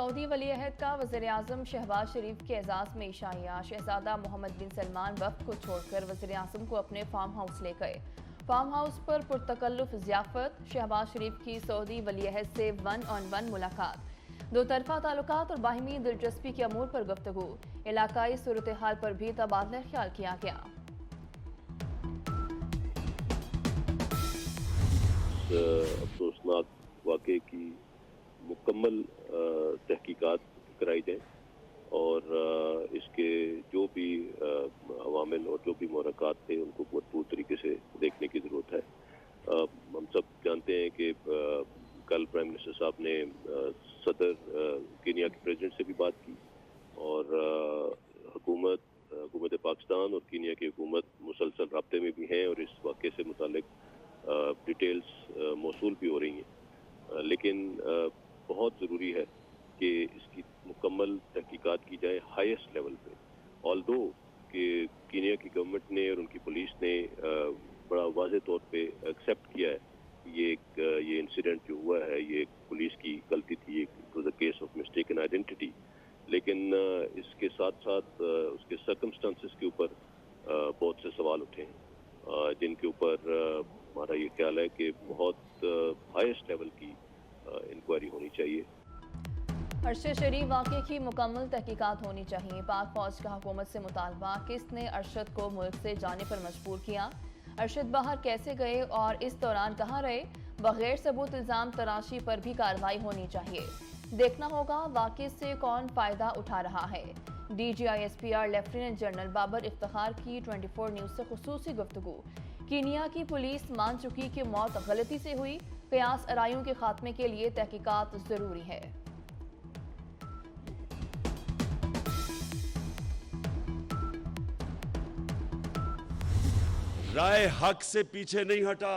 Saudi वली-अहद का वज़ीर-ए-आज़म शहबाज शरीफ के एजाज़ में इशाइया। शहजादा मोहम्मद बिन सलमान वफ़द को छोड़कर वज़ीर-ए-आज़म को अपने फार्म हाउस ले गए। फार्म हाउस पर पुरतकल्लुफ़ ज़ियाफ़त, शहबाज शरीफ की सऊदी वली-अहद से 1-on-1 मुलाकात, दो तरफ़ा ताल्लुकात और बाहिमी दिलचस्पी के अमूर पर गुफ्तगू, इलाकाई सूरत हाल पर भी तबादला ख्याल किया गया। अफसोसनाक वाक़े की मुकम्मल तहकीकात कराई जाए और इसके जो भी अवामिल और जो भी मुहर्रिकात थे उनको भरपूर तरीके से देखने की ज़रूरत है। हम सब जानते हैं कि कल प्राइम मिनिस्टर साहब ने सदर कीनिया के प्रेसिडेंट से भी बात की और हुकूमत पाकिस्तान और कीनिया की हुकूमत मुसलसल राब्ते में भी हैं और इस वाक़े से मुतालिक डिटेल्स मौसूल भी हो रही हैं, लेकिन बहुत ज़रूरी है कि इसकी मुकम्मल तहकीकात की जाए हाईएस्ट लेवल पे। ऑल्दो कि कीनिया की गवर्नमेंट ने और उनकी पुलिस ने बड़ा वाज़े तौर पे एक्सेप्ट किया है ये इंसिडेंट जो हुआ है ये पुलिस की गलती थी, it was a case of mistaken identity, लेकिन इसके साथ साथ उसके सर्कमस्टांसेस के ऊपर बहुत से सवाल उठे हैं जिनके ऊपर हमारा ये ख्याल है कि बहुत हाईएस्ट लेवल की इंक्वायरी होनी चाहिए। अरशद शरीफ वाक़े की मुकम्मल तहकीकात होनी चाहिए। पाक फौज का हुकूमत से मुतालबा, किसने अरशद को मुल्क से जाने पर मजबूर किया, अरशद बाहर कैसे गए और इस दौरान कहाँ रहे, बगैर सबूत इल्ज़ाम तराशी पर भी कार्रवाई होनी चाहिए। देखना होगा वाक़े से कौन फ़ायदा उठा रहा है। DGISPR lieutenant general Babar Iftikhar की 24 न्यूज़ से खुसूसी गुफ्तगू। कीनिया की पुलिस मान चुकी कि मौत गलती से हुई, क़यास आराइयों के खात्मे के लिए तहकीकात ज़रूरी है। राय हक से पीछे नहीं हटा,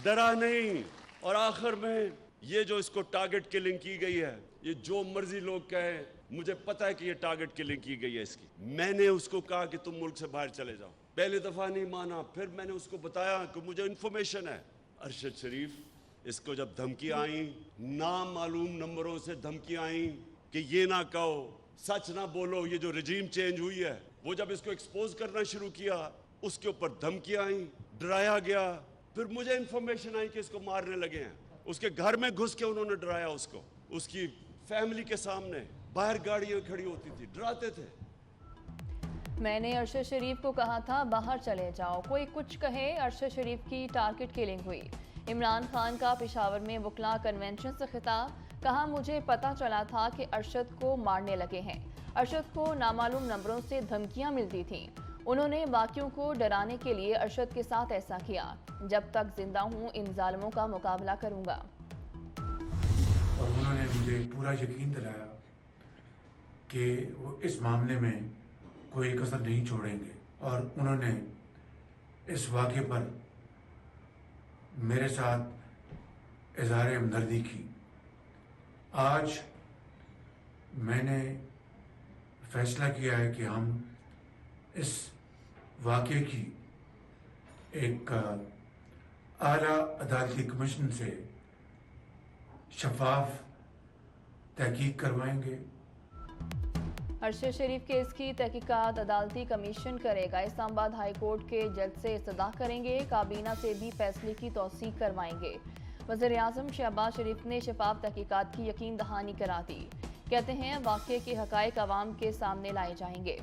डरा नहीं, और आखिर में ये जो इसको टारगेट किलिंग की गई है, ये जो मर्जी लोग कहें, मुझे पता है कि ये टारगेट किलिंग की गई है इसकी। मैंने उसको कहा कि तुम मुल्क से बाहर चले जाओ, पहले दफा नहीं माना, फिर मैंने उसको बताया कि मुझे इंफॉर्मेशन है। अरशद शरीफ इसको जब धमकी आई, नामालूम नंबरों से धमकी आई कि ये ना कहो, सच ना बोलो, ये जो रजीम चेंज हुई है, वो जब इसको एक्सपोज करना शुरू किया, उसके ऊपर धमकियां आई, डराया गया। फिर मुझे इंफॉर्मेशन आई कि इसको मारने लगे हैं, उसके घर में घुस के उन्होंने डराया उसको, उसकी फैमिली के सामने बाहर गाड़ियां खड़ी होती थी, डराते थे। मैंने अरशद शरीफ को कहा था बाहर चले जाओ, कोई कुछ कहे, अरशद शरीफ की टारगेट किलिंग हुई। इमरान खान का पेशावर में वकला कन्वेंशन से खिताब, कहा मुझे पता चला था कि अरशद को मारने लगे हैं। अरशद को नामालूम नंबरों से धमकियां मिलती थीं, उन्होंने बाकियों को डराने के लिए अरशद के साथ ऐसा किया। जब तक जिंदा हूं इन जालिमों का मुकाबला करूंगा। और उन्होंने मुझे पूरा यकीन दिलाया कि वो इस मामले में कोई कसर नहीं छोड़ेंगे और उन्होंने इस वाक़े पर मेरे साथ इज़हार हमदर्दी की। आज मैंने फैसला किया है कि हम इस वाक़े की एक आला अदालती कमीशन से शफाफ तहकीक करवाएंगे। अरशद शरीफ केस की तहकीकात अदालती कमीशन करेगा। इस्लामाबाद हाई कोर्ट के जज से इस्तदा करेंगे, काबीना से भी फैसले की तौसीक करवाएंगे। वज़ीर-ए-आज़म शहबाज शरीफ ने शफाफ तहकीकात की यकीन दहानी करा दी। कहते हैं वाक़े के हक़ाइक़ अवाम के सामने लाए जाएंगे।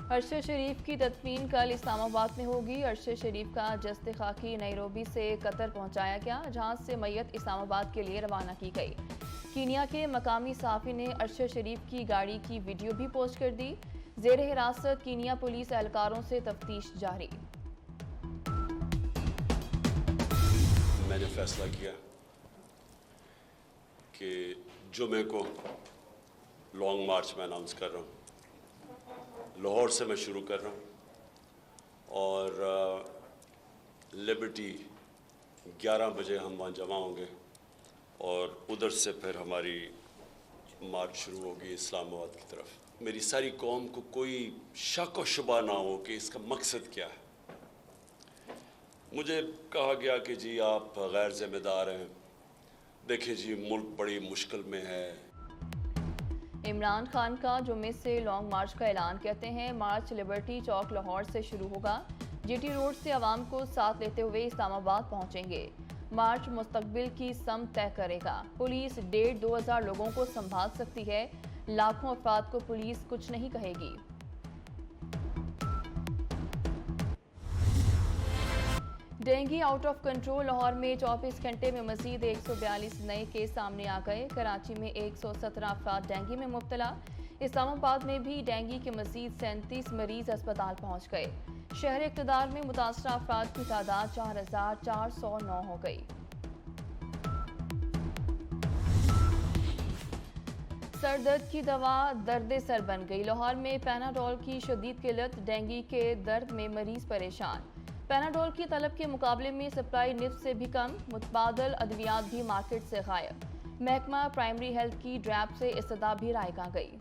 अरशद शरीफ की तदफीन कल इस्लामाबाद में होगी। अरशद शरीफ का जस्ते खाकी नैरोबी से कतर पहुंचाया गया, जहाज से मैयत इस्लामाबाद के लिए रवाना की गई। कीनिया के मकामी सहाफ़ी ने अरशद शरीफ की गाड़ी की वीडियो भी पोस्ट कर दी। ज़ेर हिरासत कीनिया पुलिस एहलकारों से तफ्तीश जारी। मैंने फैसला किया कि जुमे को लॉन्ग मार्च में अनाउंस कर रहा हूँ। लाहौर से मैं शुरू कर रहा हूँ और लिबर्टी 11 बजे हम वहाँ जमा होंगे और उधर से फिर हमारी मार्च शुरू होगी इस्लामाबाद की तरफ। मेरी सारी कौम को कोई शक और शुबा ना हो कि इसका मकसद क्या है। मुझे कहा गया कि जी आप गैर जिम्मेदार हैं। देखिए जी, मुल्क बड़ी मुश्किल में है। इमरान खान का जुम्मे से लॉन्ग मार्च का ऐलान, कहते हैं मार्च लिबर्टी चौक लाहौर से शुरू होगा। जीटी रोड से आवाम को साथ लेते हुए इस्लामाबाद पहुंचेंगे। मार्च मुस्तकबिल की समत तय करेगा। पुलिस 1.5-2 हज़ार लोगों को संभाल सकती है। लाखों अफराद को पुलिस कुछ नहीं कहेगी। Dengue out of control. Lahore में 24 घंटे में मजीद 142 नए केस सामने आ गए। कराची में 117 अफराद डेंगू में मुब्तला। इस्लामाबाद में भी डेंगू के मजीद 37 मरीज अस्पताल पहुंच गए। शहर इक़्तिदार में मुतासरा अफराद की तादाद 4409 हो गई। सर दर्द की दवा दर्द सर बन गई। लाहौर में पैनाडोल की शदीद किल्लत, डेंगू के दर्द में मरीज परेशान। पैनाडोल की तलब के मुकाबले में सप्लाई निफ्स से भी कम। मुतबादल अद्वियात भी मार्केट से गायब। महकमा प्राइमरी हेल्थ की ड्रैप से इस्तदा भी रायगा गई।